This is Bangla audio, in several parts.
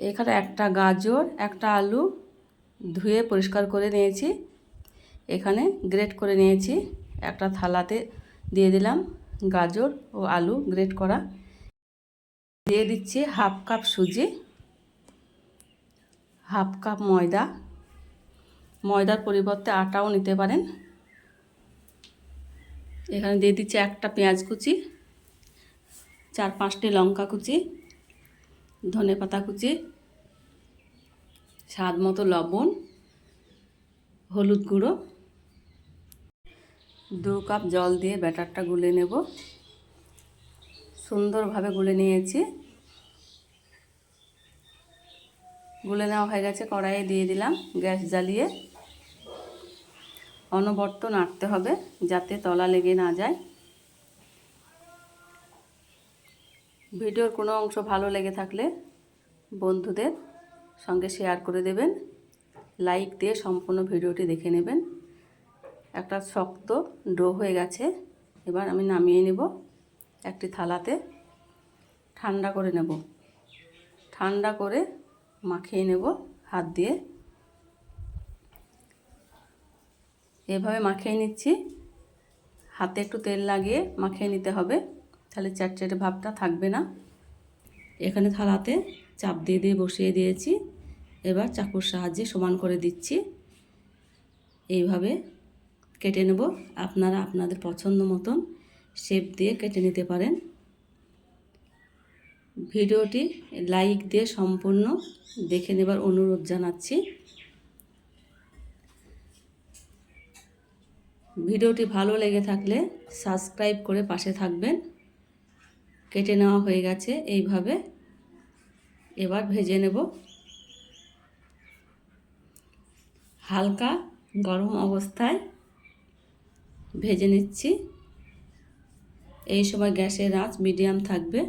এখানে একটা গাজর একটা আলু ধুয়ে পরিষ্কার করে নিয়েছি, এখানে গ্রেট করে নিয়েছি। একটা থালাতে দিয়ে দিলাম গাজর ও আলু গ্রেট করা। দিয়ে দিচ্ছি হাফ কাপ সুজি, হাফ কাপ ময়দা, ময়দার পরিবর্তে আটাও নিতে পারেন। এখানে দিয়ে দিচ্ছি একটা পেঁয়াজ কুচি, 4-5টি লঙ্কা কুচি, ধনেপাতা কুচি, স্বাদ মতো লবণ, হলুদ গুঁড়ো। 2 কাপ জল দিয়ে ব্যাটারটা গুলে নেব। সুন্দরভাবে গুলে নিয়েছি। গুলে নেওয়া হয়ে গেছে। কড়াইয়ে দিয়ে দিলাম, গ্যাস জ্বালিয়ে অনবরত নাড়তে হবে যাতে তলা লেগে না যায়। ভিডিওর কোনো অংশ ভালো লেগে থাকলে বন্ধুদের সঙ্গে শেয়ার করে দেবেন, লাইক দিয়ে সম্পূর্ণ ভিডিওটি দেখে নেবেন। একটা শক্ত ডো হয়ে গেছে, এবার আমি নামিয়ে নেব একটি থালাতে। ঠান্ডা করে নেব, ঠান্ডা করে মাখিয়ে নেব হাত দিয়ে। এভাবে মাখিয়ে নিচ্ছি, হাতে একটু তেল লাগিয়ে মাখিয়ে নিতে হবে, তাহলে চ্যাটচ্যাটে ভাবটা থাকবে না। এখানে থালাতে চাপ দিয়ে দিয়ে বসিয়ে দিয়েছি, এবার চাকুর সাহায্যে সমান করে দিচ্ছি। এইভাবে কেটে নেব। আপনারা আপনাদের পছন্দ মতন শেপ দিয়ে কেটে নিতে পারেন। ভিডিওটি লাইক দিয়ে সম্পূর্ণ দেখে নেবার অনুরোধ জানাচ্ছি। ভিডিওটি ভালো লেগে থাকলে সাবস্ক্রাইব করে পাশে থাকবেন। কেটে নেওয়া হয়ে গেছে এইভাবে। এবার ভেজে নেব। হালকা গরম অবস্থায় ভেজে নিচ্ছি। এই সময় গ্যাসের আঁচ মিডিয়াম থাকবে,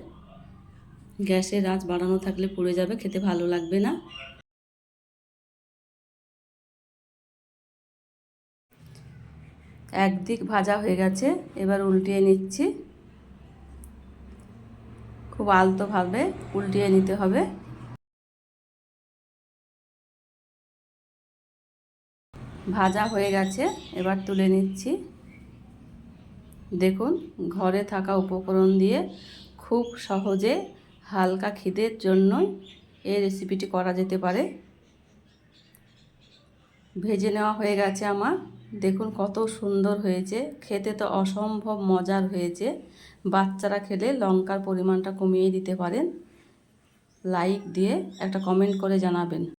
গ্যাসের আঁচ বাড়ানো থাকলে পুড়ে যাবে, খেতে ভালো লাগবে না। একদিক ভাজা হয়ে গেছে, এবার উল্টিয়ে নিচ্ছি। খুব আলতোভাবে উল্টিয়ে নিতে হবে। ভাজা হয়ে গেছে, এবার তুলে নিচ্ছি। দেখুন, ঘরে থাকা উপকরণ দিয়ে খুব সহজে হালকা খিদের জন্যই এই রেসিপিটি করা যেতে পারে। ভেজে নেওয়া হয়ে গেছে আমার। দেখুন কত সুন্দর হয়েছে, খেতে তো অসম্ভব মজার হয়েছে। বাচ্চারা খেলে লঙ্কার পরিমাণটা কমিয়ে দিতে পারেন। লাইক দিয়ে একটা কমেন্ট করে জানাবেন।